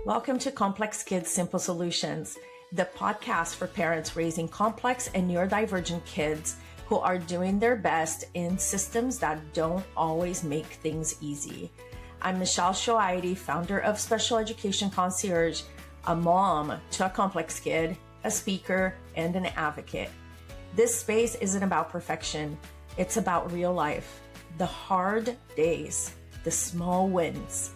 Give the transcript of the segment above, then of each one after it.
Welcome to Complex Kids Simple Solutions, the podcast for parents raising complex and neurodivergent kids who are doing their best in systems that don't always make things easy. I'm Michelle Shoaidi, founder of Special Education Concierge, a mom to a complex kid, a speaker, and an advocate. This space isn't about perfection. It's about real life, the hard days, the small wins,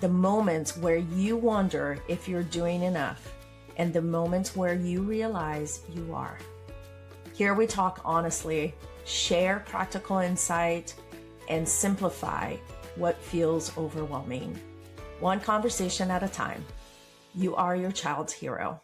the moments where you wonder if you're doing enough, and the moments where you realize you are. Here we talk honestly, share practical insight, and simplify what feels overwhelming. One conversation at a time. You are your child's hero.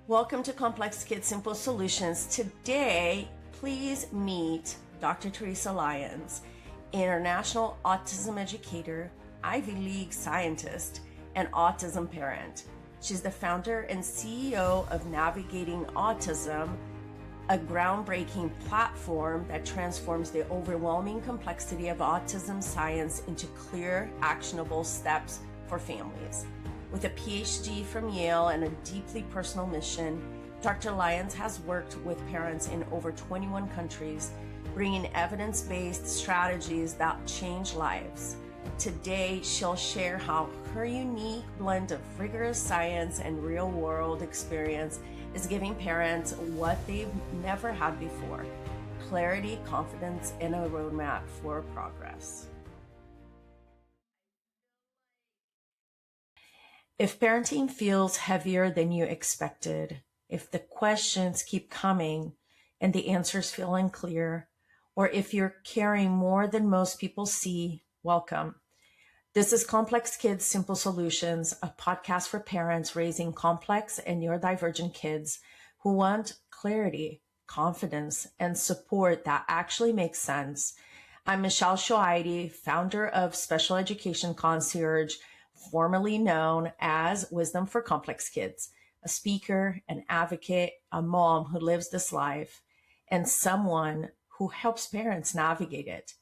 Welcome to Complex Kids Simple Solutions. Today, please meet Dr. Theresa Lyons, international autism educator, Ivy League scientist, and autism parent. She's the founder and CEO of Navigating AWEtism, a groundbreaking platform that transforms the overwhelming complexity of autism science into clear, actionable steps for families. With a PhD from Yale and a deeply personal mission, Dr. Lyons has worked with parents in over 21 countries, bringing evidence-based strategies that change lives. Today, she'll share how her unique blend of rigorous science and real-world experience is giving parents what they've never had before: clarity, confidence, and a roadmap for progress. If parenting feels heavier than you expected, if the questions keep coming and the answers feel unclear, or if you're carrying more than most people see, welcome. This is Complex Kids Simple Solutions, a podcast for parents raising complex and neurodivergent kids who want clarity, confidence, and support that actually makes sense. I'm Michelle Shoaidi, founder of Special Education Concierge, formerly known as Wisdom for Complex Kids, a speaker, an advocate, a mom who lives this life, and someone who helps parents navigate it.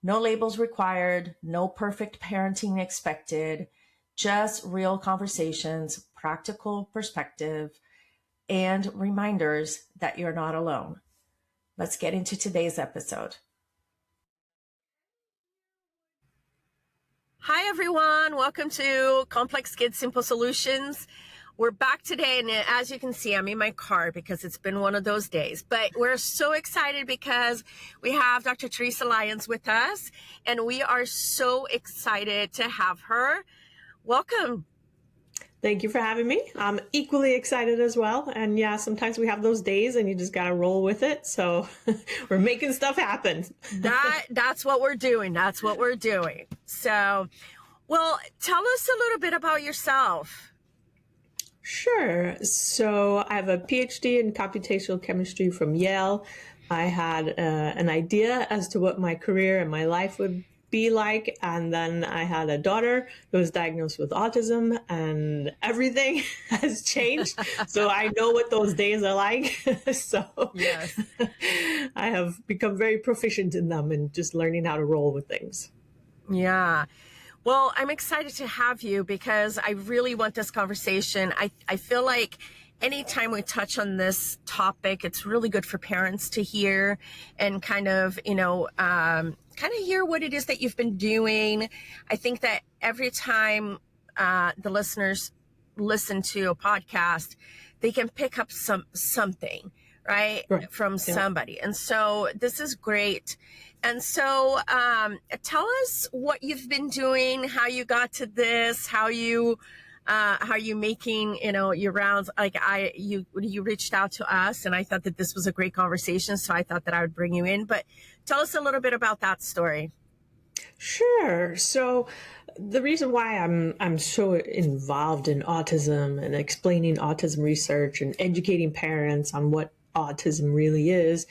No labels required, no perfect parenting expected, just real conversations, practical perspective, and reminders that you're not alone. Let's get into today's episode. Hi, everyone. Welcome to Complex Kids Simple Solutions. We're back today, and as you can see, I'm in my car because it's been one of those days. But we're so excited because we have Dr. Theresa Lyons with us, and we are so excited to have her. Welcome. Thank you for having me. I'm equally excited as well. And yeah, sometimes we have those days and you just got to roll with it. So we're making stuff happen. That's what we're doing. That's what we're doing. So, well, tell us a little bit about yourself. Sure. So I have a PhD in computational chemistry from Yale. I had an idea as to what my career and my life would be like, and then I had a daughter who was diagnosed with autism, and everything has changed. So I know what those days are like. So yes, I have become very proficient in them and just learning how to roll with things. Yeah. Well, I'm excited to have you because I really want this conversation. I feel like anytime we touch on this topic, it's really good for parents to hear and kind of hear what it is that you've been doing. I think that every time the listeners listen to a podcast, they can pick up something, right? From somebody. And so this is great. And so tell us what you've been doing, how you got to this, how you making, your rounds. Like you reached out to us, and I thought that this was a great conversation. So I thought that I would bring you in, but tell us a little bit about that story. Sure. So the reason why I'm so involved in autism and explaining autism research and educating parents on what autism really is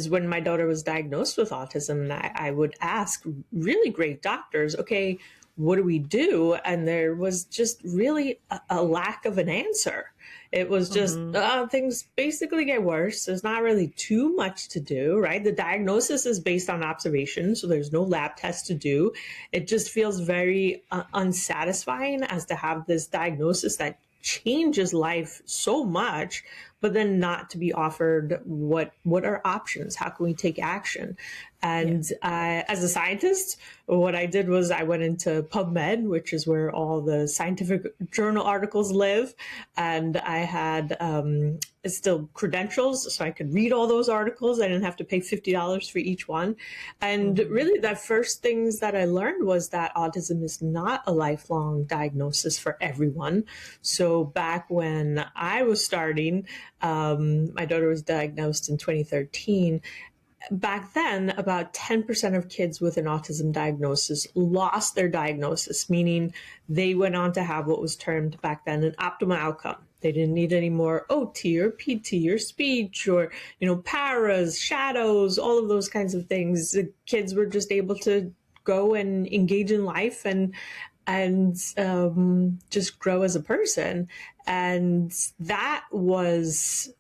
when my daughter was diagnosed with autism, and I would ask really great doctors, okay, what do we do? And there was just really a lack of an answer. It was just things basically get worse. There's not really too much to do, right? The diagnosis is based on observation, so there's no lab test to do. It just feels very unsatisfying as to have this diagnosis that changes life so much, but then not to be offered what are options? How can we take action? And as a scientist, what I did was I went into PubMed, which is where all the scientific journal articles live. And I had still credentials, so I could read all those articles. I didn't have to pay $50 for each one. And really, the first things that I learned was that autism is not a lifelong diagnosis for everyone. So back when I was starting, my daughter was diagnosed in 2013. Back then, about 10% of kids with an autism diagnosis lost their diagnosis, meaning they went on to have what was termed back then an optimal outcome. They didn't need any more OT or PT or speech or, paras, shadows, all of those kinds of things. The kids were just able to go and engage in life and just grow as a person. And that was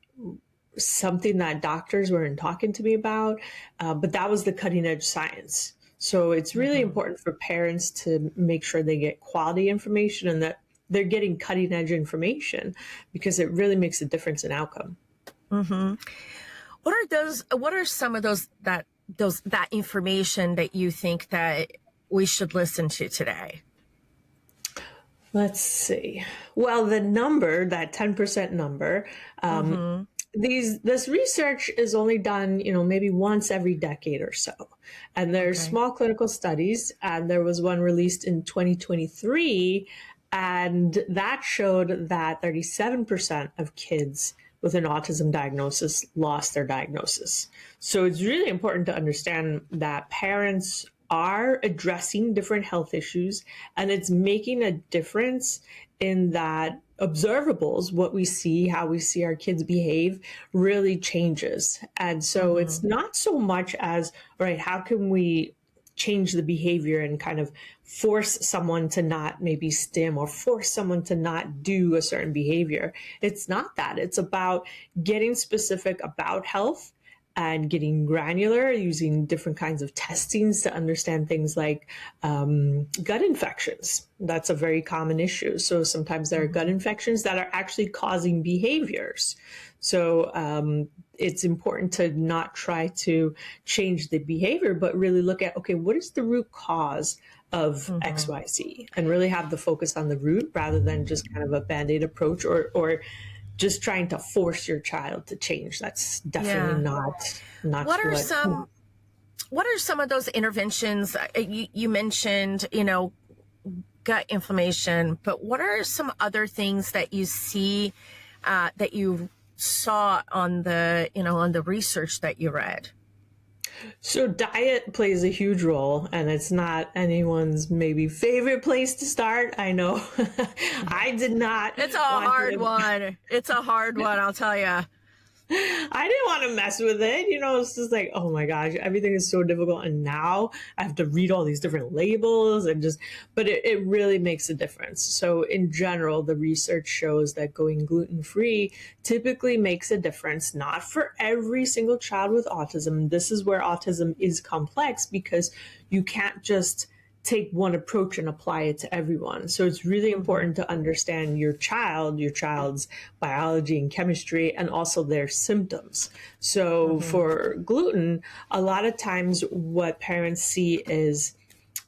something that doctors weren't talking to me about, but that was the cutting edge science. So it's really important for parents to make sure they get quality information and that they're getting cutting edge information, because it really makes a difference in outcome. What are some of that information that you think that we should listen to today? Let's see. Well, the number, that 10% number, this research is only done, maybe once every decade or so. And there's small clinical studies, and there was one released in 2023, and that showed that 37% of kids with an autism diagnosis lost their diagnosis. So it's really important to understand that parents are addressing different health issues, and it's making a difference in that observables, what we see, how we see our kids behave really changes. And so it's not so much as, right, how can we change the behavior and kind of force someone to not maybe stim or force someone to not do a certain behavior. It's not that. It's about getting specific about health and getting granular, using different kinds of testings to understand things like gut infections. That's a very common issue. So sometimes there are gut infections that are actually causing behaviors. So it's important to not try to change the behavior, but really look at, okay, what is the root cause of XYZ? And really have the focus on the root rather than just kind of a Band-Aid approach or just trying to force your child to change. That's definitely not what are some of those interventions? You mentioned, gut inflammation, but what are some other things that you see that you saw on the research that you read? So diet plays a huge role, and it's not anyone's maybe favorite place to start. I know I did not. It's a hard one. It's a hard one, I'll tell you. I didn't want to mess with it. It's just like, oh my gosh, everything is so difficult. And now I have to read all these different labels but it really makes a difference. So in general, the research shows that going gluten-free typically makes a difference, not for every single child with autism. This is where autism is complex because you can't just take one approach and apply it to everyone. So it's really important to understand your child's biology and chemistry, and also their symptoms. So for gluten, a lot of times what parents see is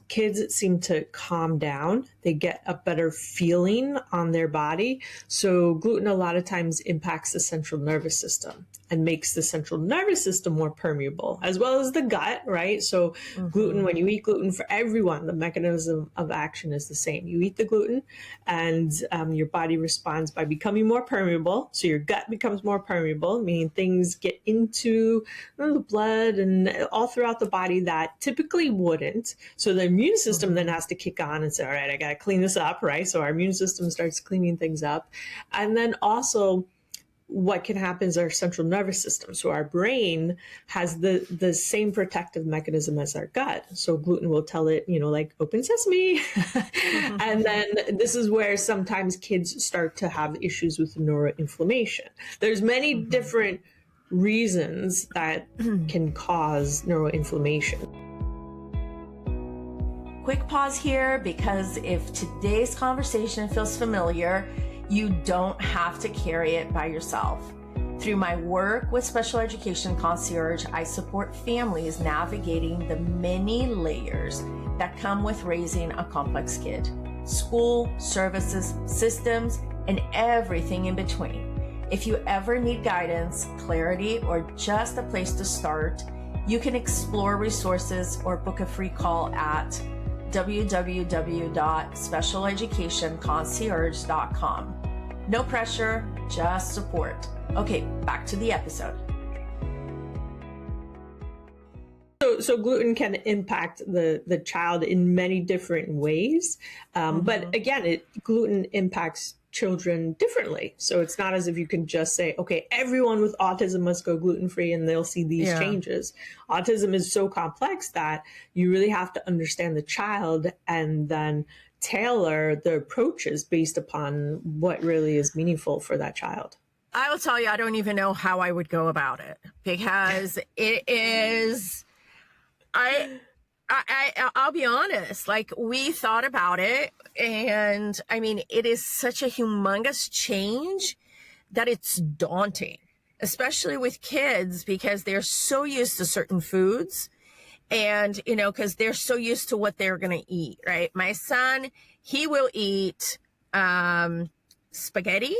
kids seem to calm down. They get a better feeling on their body. So gluten a lot of times impacts the central nervous system and makes the central nervous system more permeable, as well as the gut, right? So gluten, when you eat gluten, for everyone, the mechanism of action is the same. You eat the gluten and your body responds by becoming more permeable. So your gut becomes more permeable, meaning things get into the blood and all throughout the body that typically wouldn't. So the immune system then has to kick on and say, all right, I got to clean this up, right? So our immune system starts cleaning things up. And then also, what can happen is our central nervous system. So our brain has the same protective mechanism as our gut. So gluten will tell it, like open sesame. And then this is where sometimes kids start to have issues with neuroinflammation. There's many different reasons that can cause neuroinflammation. Quick pause here, because if today's conversation feels familiar, you don't have to carry it by yourself. Through my work with Special Education Concierge, I support families navigating the many layers that come with raising a complex kid. School, services, systems, and everything in between. If you ever need guidance, clarity, or just a place to start, you can explore resources or book a free call at www.specialeducationconcierge.com. No pressure, just support. Okay, back to the episode. So gluten can impact the child in many different ways. But again, gluten impacts children differently. So it's not as if you can just say, okay, everyone with autism must go gluten-free and they'll see these changes. Autism is so complex that you really have to understand the child and then tailor the approaches based upon what really is meaningful for that child. I will tell you, I don't even know how I would go about it, because it is, I'll be honest, like, we thought about it, and I mean, it is such a humongous change that it's daunting, especially with kids, because they're so used to certain foods. And, because they're so used to what they're going to eat, right? My son, he will eat spaghetti.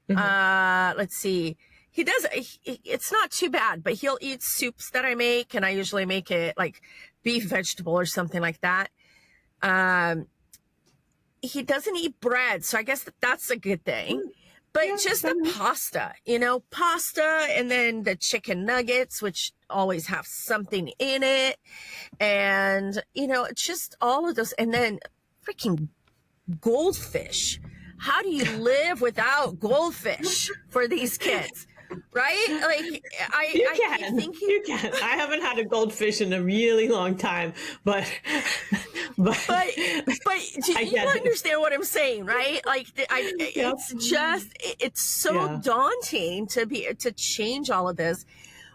Let's see. He does, it's not too bad, but he'll eat soups that I make, and I usually make it like beef vegetable or something like that. He doesn't eat bread, so I guess that's a good thing. But just the pasta, pasta, and then the chicken nuggets, which always have something in it. And, just all of those. And then freaking goldfish. How do you live without goldfish for these kids? Right? Like, You can. I haven't had a goldfish in a really long time, but do you understand what I'm saying, right? Like, it's so daunting to change all of this.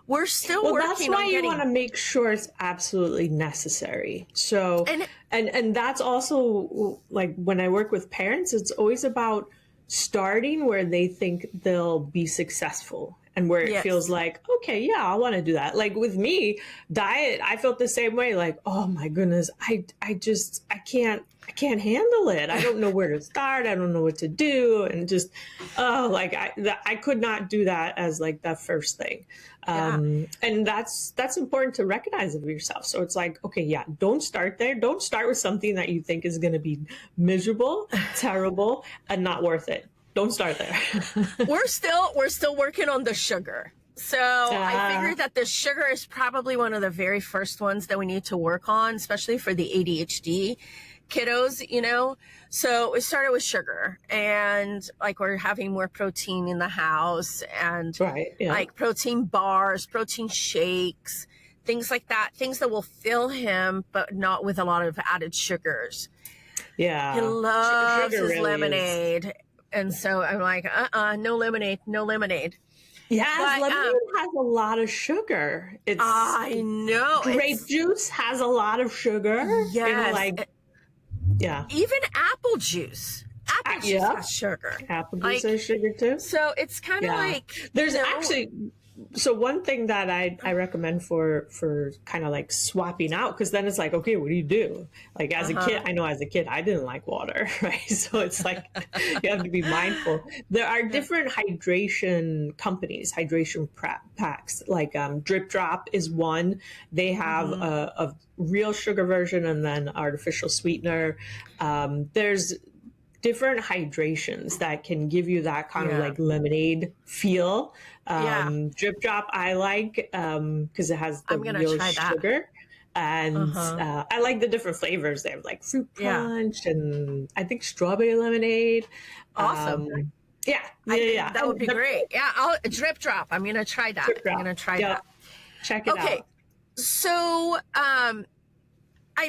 We're still working on that's why you want to make sure it's absolutely necessary. So, and that's also, like, when I work with parents, it's always about starting where they think they'll be successful and where it feels like, okay, yeah, I want to do that. Like with me, diet, I felt the same way. Like, oh my goodness, I can't handle it. I don't know where to start. I don't know what to do. And just, I could not do that as like that first thing. And that's important to recognize of yourself. So it's like, okay, don't start there. Don't start with something that you think is going to be miserable, terrible, and not worth it. Don't start there. We're still working on the sugar. So I figured that the sugar is probably one of the very first ones that we need to work on, especially for the ADHD kiddos, So we started with sugar, and like, we're having more protein in the house, and like protein bars, protein shakes, things like that, things that will fill him, but not with a lot of added sugars. Yeah. He loves his really lemonade. And so I'm like, no lemonade, no lemonade. Yeah, lemonade has a lot of sugar. I know. Grape juice has a lot of sugar. Yes. Even apple juice. Apple juice has sugar. Apple juice has sugar too. So it's kind of like, there's actually, so one thing that I recommend for kind of like swapping out, because then it's like, okay, what do you do? Like as a kid, I know as a kid, I didn't like water, right? So it's like, you have to be mindful. There are different hydration companies, hydration packs, like Drip Drop is one. They have a real sugar version and then artificial sweetener. There's different hydrations that can give you that kind of like lemonade feel. Drip Drop I like because it has the real sugar. And I like the different flavors. They have like fruit punch and I think strawberry lemonade. Awesome. Yeah, I think yeah. that would be great. Yeah, I'll drip drop. I'm going to try that. Drip I'm drop. going to try Yep. that. Check it Okay. out. So, I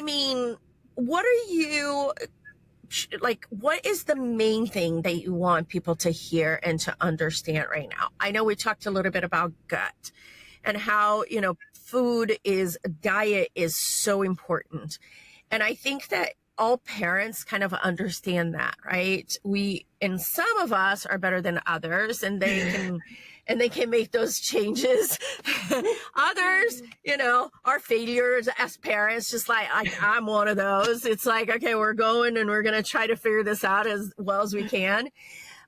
mean, what are you like, what is the main thing that you want people to hear and to understand right now? I know we talked a little bit about gut and how, diet is so important. And I think that all parents kind of understand that, right? And some of us are better than others, and they can make those changes. Others, are failures as parents, just like I'm one of those. It's like, okay, we're going and we're going to try to figure this out as well as we can.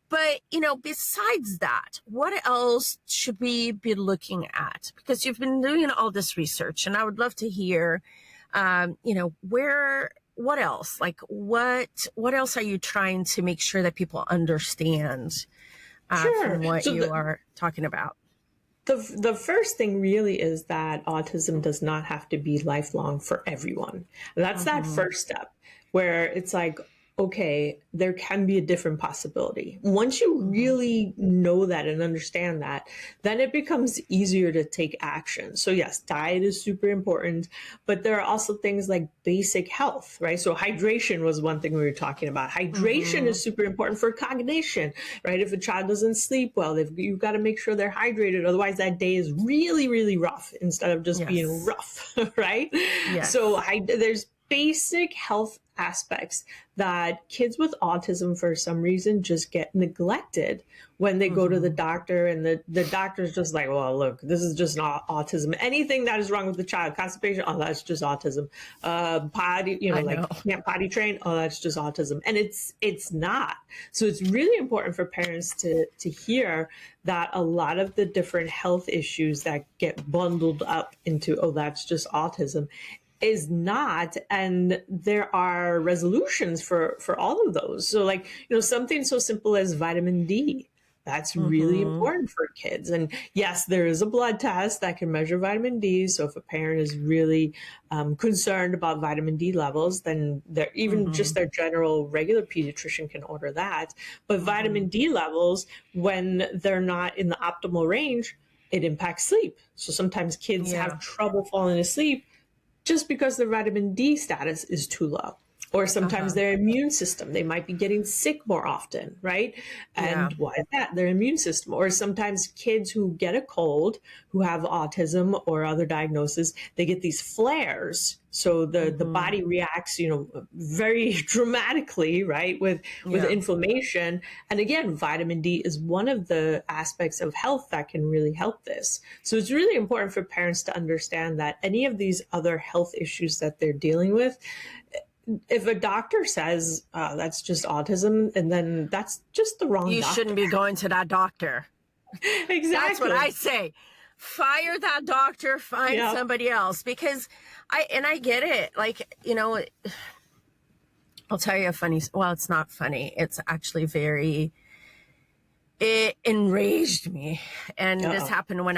But, besides that, what else should we be looking at? Because you've been doing all this research, and I would love to hear, what else? Like, what else are you trying to make sure that people understand from what So you are talking about? the first thing really is that autism does not have to be lifelong for everyone. That's that first step where it's like, okay, there can be a different possibility. Once you really know that and understand that, then it becomes easier to take action. So yes, diet is super important, but there are also things like basic health, right? So hydration was one thing we were talking about. Hydration is super important for cognition, right? If a child doesn't sleep well, you've got to make sure they're hydrated. Otherwise that day is really, really rough instead of just being rough, right? Yes. So there's basic health aspects that kids with autism for some reason just get neglected when they go to the doctor, and the doctor's just like, well, look, this is just not autism. Anything that is wrong with the child, constipation, oh, that's just autism. Potty, can't potty train, oh, that's just autism. And it's not. So it's really important for parents to hear that a lot of the different health issues that get bundled up into, oh, that's just autism, is not. And there are resolutions for all of those. So like, something so simple as vitamin D, that's really important for kids. And yes, there is a blood test that can measure vitamin D. So if a parent is really concerned about vitamin D levels, then even just their general regular pediatrician can order that. But vitamin D levels, when they're not in the optimal range, it impacts sleep. So sometimes kids have trouble falling asleep just because their vitamin D status is too low. Or sometimes their immune system, they might be getting sick more often, right? And why is that? Their immune system. Or sometimes kids who get a cold, who have autism or other diagnoses, they get these flares. So the body reacts, very dramatically, right, with inflammation. And again, vitamin D is one of the aspects of health that can really help this. So it's really important for parents to understand that any of these other health issues that they're dealing with, if a doctor says that's just autism, and then that's just the wrong You doctor. shouldn't be going to that doctor. Exactly. That's what I say. Fire that doctor, find somebody else. Because I get it. Like, I'll tell you a funny, well, it's not funny. It's actually it enraged me. And this happened when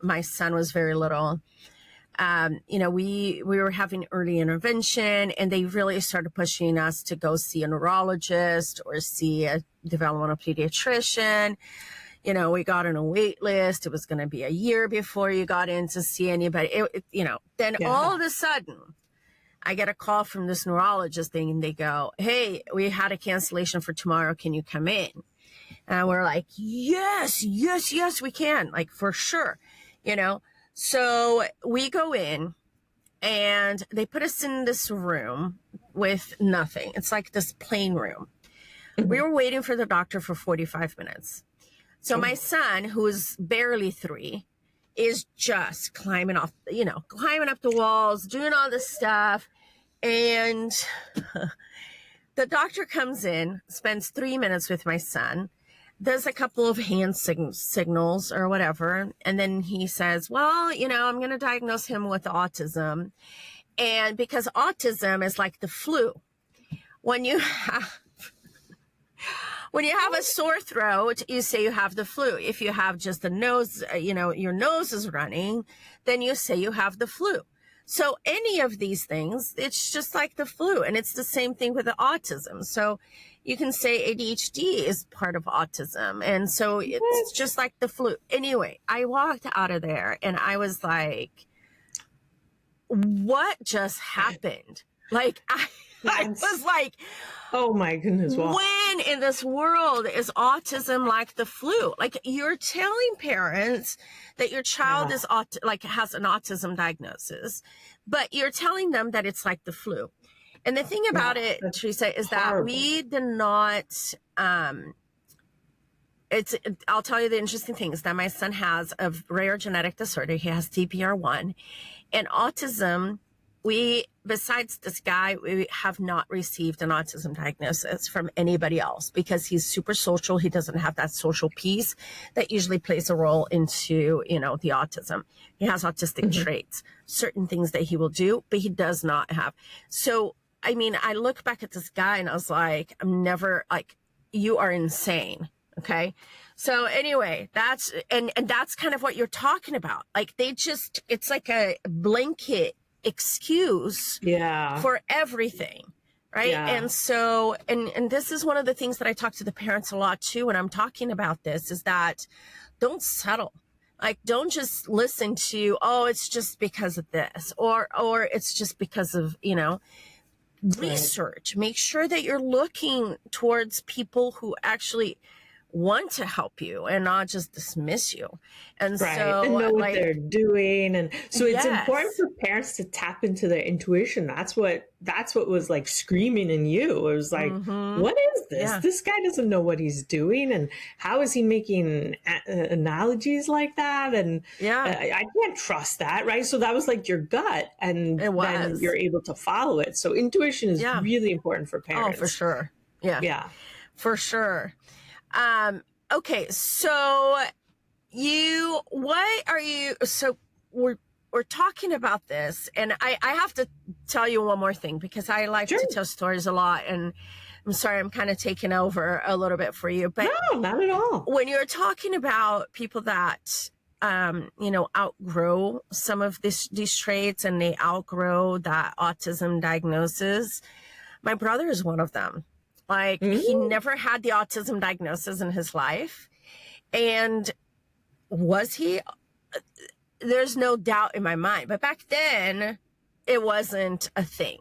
my son was very little. We were having early intervention, and they really started pushing us to go see a neurologist or see a developmental pediatrician. We got on a wait list. It was going to be a year before you got in to see anybody. Then all of a sudden, I get a call from this neurologist thing, and they go, hey, we had a cancellation for tomorrow. Can you come in? And we're like, yes, we can. Like, for sure, So we go in, and they put us in this room with nothing. It's like this plain room. We were waiting for the doctor for 45 minutes. So my son, who is barely 3, is just climbing up the walls, doing all this stuff. And the doctor comes in, spends 3 minutes with my son, does a couple of hand signals or whatever. And then he says, well, I'm going to diagnose him with autism. And because autism is like the flu. When you have a sore throat, you say you have the flu. If you have just the nose, your nose is running, then you say you have the flu. So any of these things, it's just like the flu. And it's the same thing with the autism. So you can say ADHD is part of autism. And so it's just like the flu. Anyway, I walked out of there and I was like, what just happened? Like, I was like, oh my goodness. Wow. When in this world is autism like the flu? Like, you're telling parents that your child is has an autism diagnosis, but you're telling them that it's like the flu. And the thing about it, Theresa, is that we did not, I'll tell you the interesting thing is that my son has a rare genetic disorder. He has TPR1, and autism, besides this guy, we have not received an autism diagnosis from anybody else because he's super social. He doesn't have that social piece that usually plays a role into, the autism. He has autistic traits, certain things that he will do, but he does not have. So, I mean, I look back at this guy and I was like, you are insane. Okay. So anyway, that's kind of what you're talking about. Like, it's like a blanket excuse for everything. Right. Yeah. And so, and this is one of the things that I talk to the parents a lot too, when I'm talking about this, is that don't settle. Like, don't just listen to, oh, it's just because of this, or it's just because of, research. Make sure that you're looking towards people who actually want to help you and not just dismiss you. And so and know what they're doing. And so it's important for parents to tap into their intuition. That's what was like screaming in you. It was like, what is this? Yeah. This guy doesn't know what he's doing. And how is he making analogies like that? And I can't trust that. Right. So that was like your gut, and then you're able to follow it. So intuition is really important for parents. Oh, for sure. Yeah. Yeah, for sure. Okay, so we're talking about this, and I have to tell you one more thing, because I like to tell stories a lot, and I'm sorry, I'm kind of taking over a little bit for you, but no, not at all. When you're talking about people that, outgrow some of these traits, and they outgrow that autism diagnosis, my brother is one of them. Like, he never had the autism diagnosis in his life. And was he? There's no doubt in my mind. But back then, it wasn't a thing,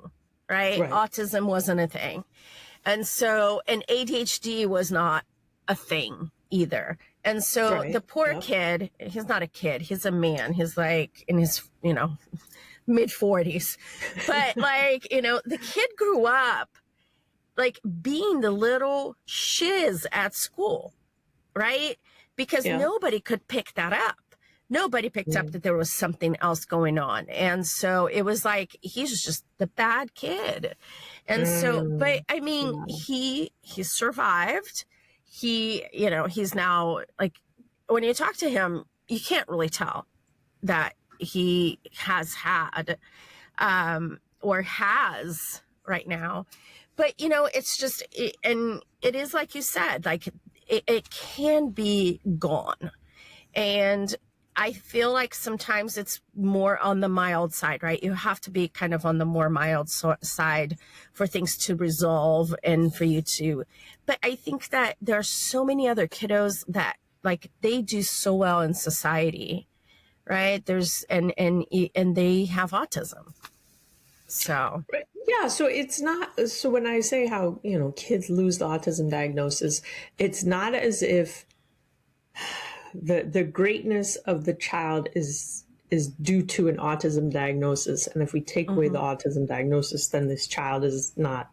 right? Autism wasn't a thing. And so, and ADHD was not a thing either. And so the poor kid, he's not a kid, he's a man. He's like in his, mid 40s. But the kid grew up like being the little shiz at school, right? Because nobody could pick that up. Nobody picked up that there was something else going on. And so it was like, he's just the bad kid. And so, but I mean, he survived. He's now, like, when you talk to him, you can't really tell that he has had, or has right now. But, it's just, and it is like you said, like it can be gone. And I feel like sometimes it's more on the mild side, right? You have to be kind of on the more mild side for things to resolve and for you to, but I think that there are so many other kiddos that like they do so well in society, right? There's, and they have autism. So. Yeah, so it's not, so when I say how, kids lose the autism diagnosis, it's not as if the greatness of the child is due to an autism diagnosis. And if we take away the autism diagnosis, then this child is not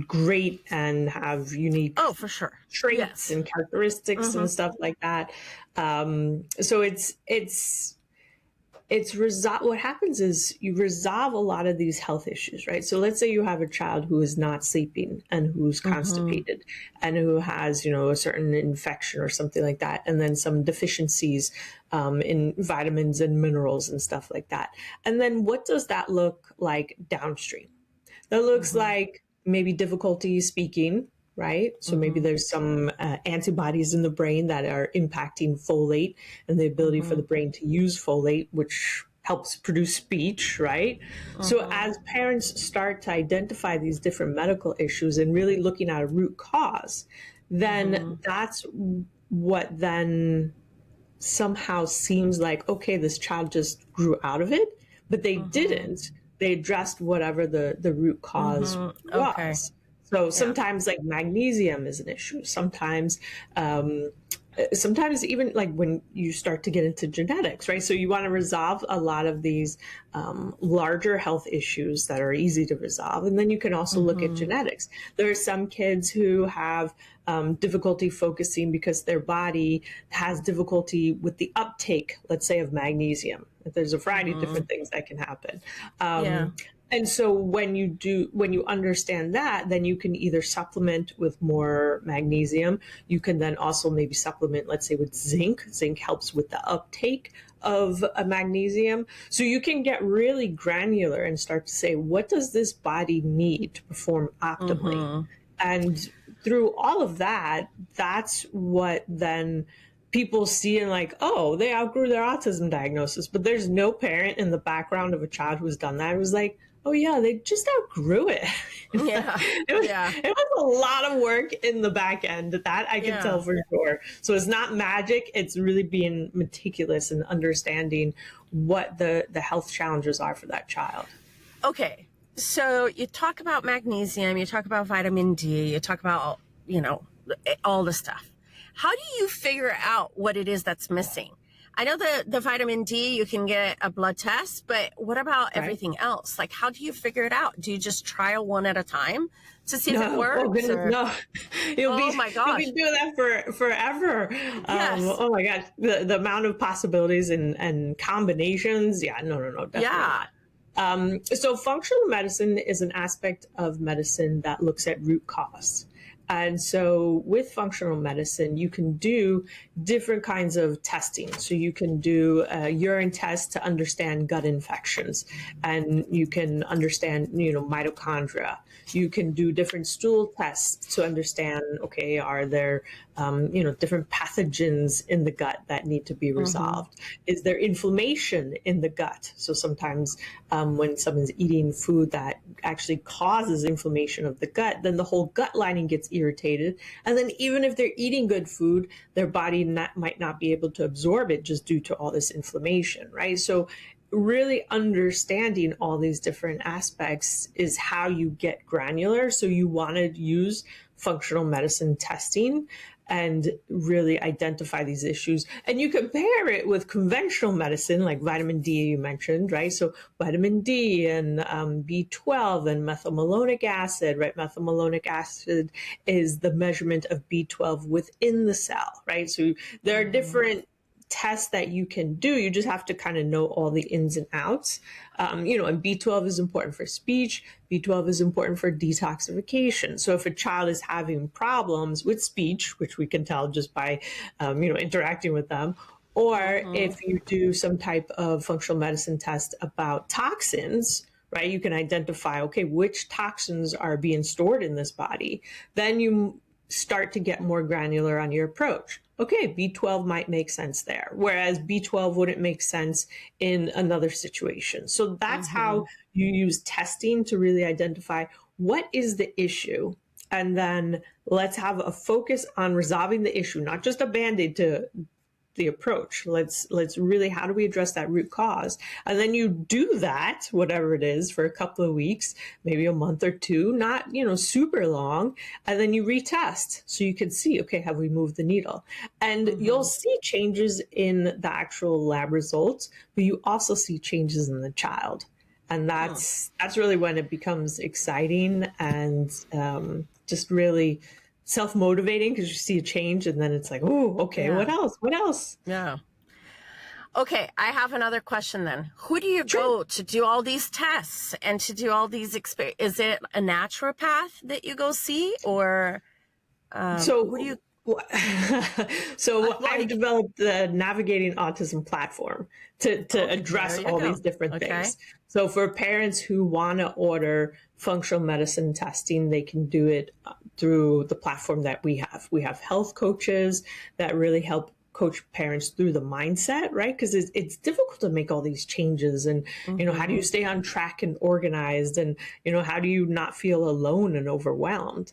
great and have unique for sure traits and characteristics and stuff like that. So what happens is you resolve a lot of these health issues, right? So let's say you have a child who is not sleeping and who's constipated and who has, a certain infection or something like that. And then some deficiencies in vitamins and minerals and stuff like that. And then what does that look like downstream? That looks like maybe difficulty speaking, right? So maybe there's some antibodies in the brain that are impacting folate and the ability for the brain to use folate, which helps produce speech, right? So as parents start to identify these different medical issues and really looking at a root cause, then that's what then somehow seems like, okay, this child just grew out of it, but they didn't. They addressed whatever the root cause Okay. was. So sometimes like magnesium is an issue. Sometimes even like when you start to get into genetics, right? So you want to resolve a lot of these larger health issues that are easy to resolve. And then you can also look at genetics. There are some kids who have difficulty focusing because their body has difficulty with the uptake, let's say, of magnesium. There's a variety of different things that can happen. And so when you understand that, then you can either supplement with more magnesium. You can then also maybe supplement, let's say, with zinc. Zinc helps with the uptake of a magnesium. So you can get really granular and start to say, what does this body need to perform optimally? And through all of that, that's what then people see and like, oh, they outgrew their autism diagnosis. But there's no parent in the background of a child who's done that who's like, oh yeah, they just outgrew it. It was a lot of work in the back end, that I can tell for sure. So it's not magic. It's really being meticulous and understanding what the health challenges are for that child. Okay. So you talk about magnesium, you talk about vitamin D, you talk about, all the stuff. How do you figure out what it is that's missing? I know the vitamin D, you can get a blood test, but what about everything else? Like, how do you figure it out? Do you just trial one at a time to see if it works? Oh, goodness, no. My gosh. You'll be doing that forever. Yes. Oh my gosh. The amount of possibilities and combinations. Yeah, no, definitely not. So functional medicine is an aspect of medicine that looks at root cause. And so with functional medicine, you can do different kinds of testing. So you can do a urine test to understand gut infections, and you can understand, mitochondria. You can do different stool tests to understand, okay, are there, different pathogens in the gut that need to be resolved? Is there inflammation in the gut? So sometimes when someone's eating food that actually causes inflammation of the gut, then the whole gut lining gets irritated. And then even if they're eating good food, their body might not be able to absorb it just due to all this inflammation, right? So really understanding all these different aspects is how you get granular. So you want to use functional medicine testing and really identify these issues. And you compare it with conventional medicine, like vitamin D you mentioned, right? So vitamin D and B12 and methylmalonic acid, right? Methylmalonic acid is the measurement of B12 within the cell, right? So there are different tests that you can do. You just have to kind of know all the ins and outs. And B12 is important for speech. B12 is important for detoxification. So if a child is having problems with speech, which we can tell just by, interacting with them, or if you do some type of functional medicine test about toxins, right, you can identify, okay, which toxins are being stored in this body. Then you start to get more granular on your approach. Okay, B12 might make sense there, whereas B12 wouldn't make sense in another situation. So that's how you use testing to really identify what is the issue. And then let's have a focus on resolving the issue, not just a Band-Aid to the approach. Let's really, how do we address that root cause? And then you do that, whatever it is, for a couple of weeks, maybe a month or two, not, super long. And then you retest so you can see, okay, have we moved the needle? And you'll see changes in the actual lab results, but you also see changes in the child. And that's really when it becomes exciting and just really self-motivating, because you see a change and then it's like, oh, okay, what else? Yeah. Okay, I have another question then. Who do you go to do all these tests and to do all these is it a naturopath that you go see, or who do you? So I've developed the Navigating AWEtism platform to address all these different things. So for parents who want to order functional medicine testing, they can do it through the platform that we have. We have health coaches that really help coach parents through the mindset, right? Because it's difficult to make all these changes. And, how do you stay on track and organized? And, how do you not feel alone and overwhelmed?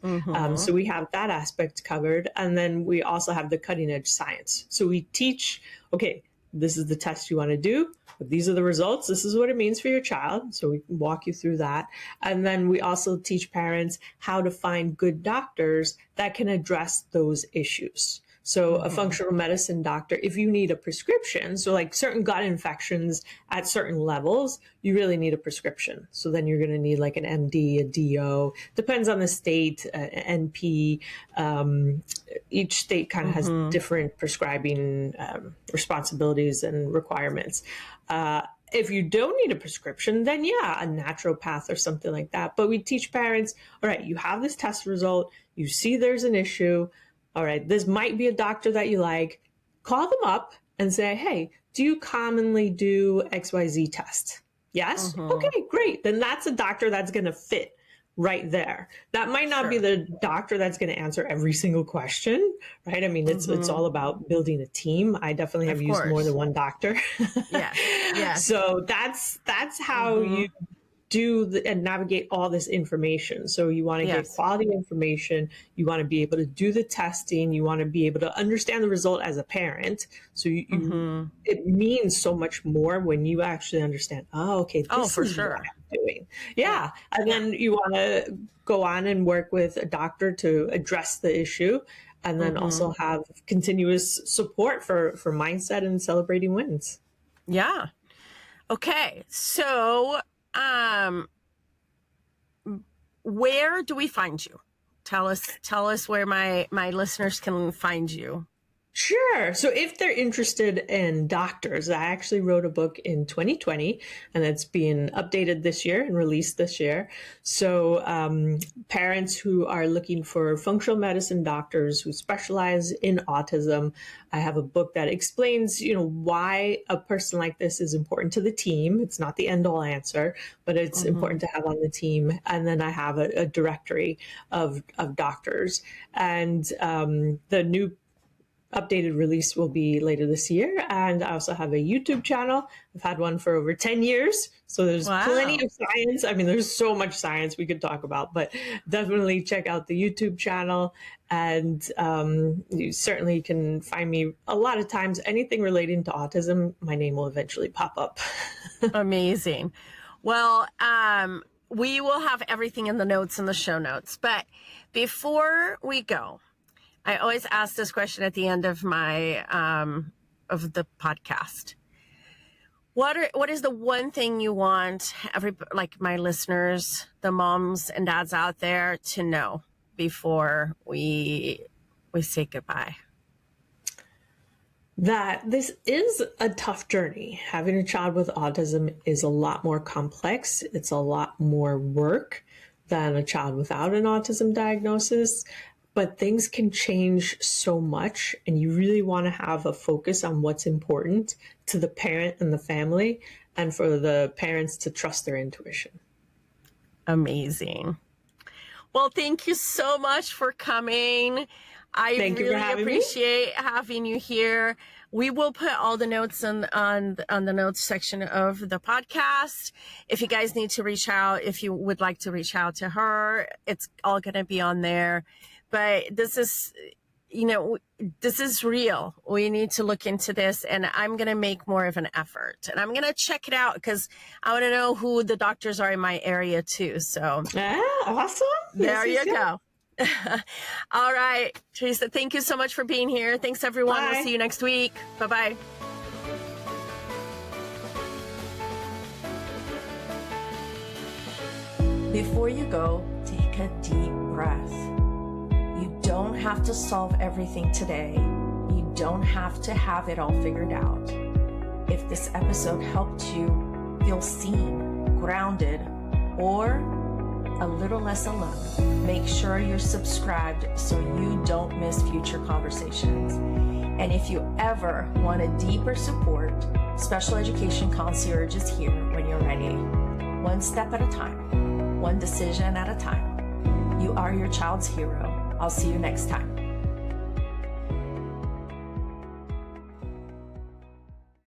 So we have that aspect covered. And then we also have the cutting edge science. So we teach, okay, this is the test you want to do. These are the results. This is what it means for your child. So we walk you through that. And then we also teach parents how to find good doctors that can address those issues. So a functional medicine doctor, if you need a prescription, so like certain gut infections at certain levels, you really need a prescription. So then you're going to need like an MD, a DO, depends on the state, NP. Each state kind of has different prescribing responsibilities and requirements. If you don't need a prescription, then a naturopath or something like that. But we teach parents, all right, you have this test result, you see there's an issue. All right, this might be a doctor that you like. Call them up and say, hey, do you commonly do XYZ test? Yes? Okay, great. Then that's a doctor that's going to fit right there. That might not be the doctor that's going to answer every single question, right? I mean, it's all about building a team. I definitely have used more than one doctor. So that's how you do and navigate all this information. So you want to get quality information. You want to be able to do the testing. You want to be able to understand the result as a parent. So it means so much more when you actually understand, okay, this is what I'm doing. And then you want to go on and work with a doctor to address the issue. And then also have continuous support for mindset and celebrating wins. Yeah. Okay. So, where do we find you? Tell us where my listeners can find you. Sure. So if they're interested in doctors, I actually wrote a book in 2020 and it's being updated this year and released this year. So parents who are looking for functional medicine doctors who specialize in autism, I have a book that explains, why a person like this is important to the team. It's not the end all answer, but it's important to have on the team. And then I have a directory of doctors, and the new updated release will be later this year. And I also have a YouTube channel. I've had one for over 10 years. So there's plenty of science. I mean, there's so much science we could talk about, but definitely check out the YouTube channel. And you certainly can find me a lot of times, anything relating to autism, my name will eventually pop up. Amazing. Well, we will have everything in the notes, in the show notes. But before we go, I always ask this question at the end of my of the podcast. What is the one thing you want my listeners, the moms and dads out there, to know before we say goodbye? That this is a tough journey. Having a child with autism is a lot more complex. It's a lot more work than a child without an autism diagnosis. But things can change so much, and you really want to have a focus on what's important to the parent and the family, and for the parents to trust their intuition. Amazing. Well, thank you so much for coming. I really appreciate having you here. We will put all the notes on the notes section of the podcast. If you guys need to reach out, if you would like to reach out to her, it's all going to be on there. But this is, this is real. We need to look into this, and I'm going to make more of an effort, and I'm going to check it out because I want to know who the doctors are in my area too. So awesome. There you go. All right, Theresa, thank you so much for being here. Thanks, everyone. Bye. We'll see you next week. Bye-bye. Before you go, take a deep breath. You don't have to solve everything today. You don't have to have it all figured out. If this episode helped you feel seen, grounded, or a little less alone, make sure you're subscribed so you don't miss future conversations. And if you ever want a deeper support, Special Education Concierge is here when you're ready. One step at a time, one decision at a time. You are your child's hero. I'll see you next time.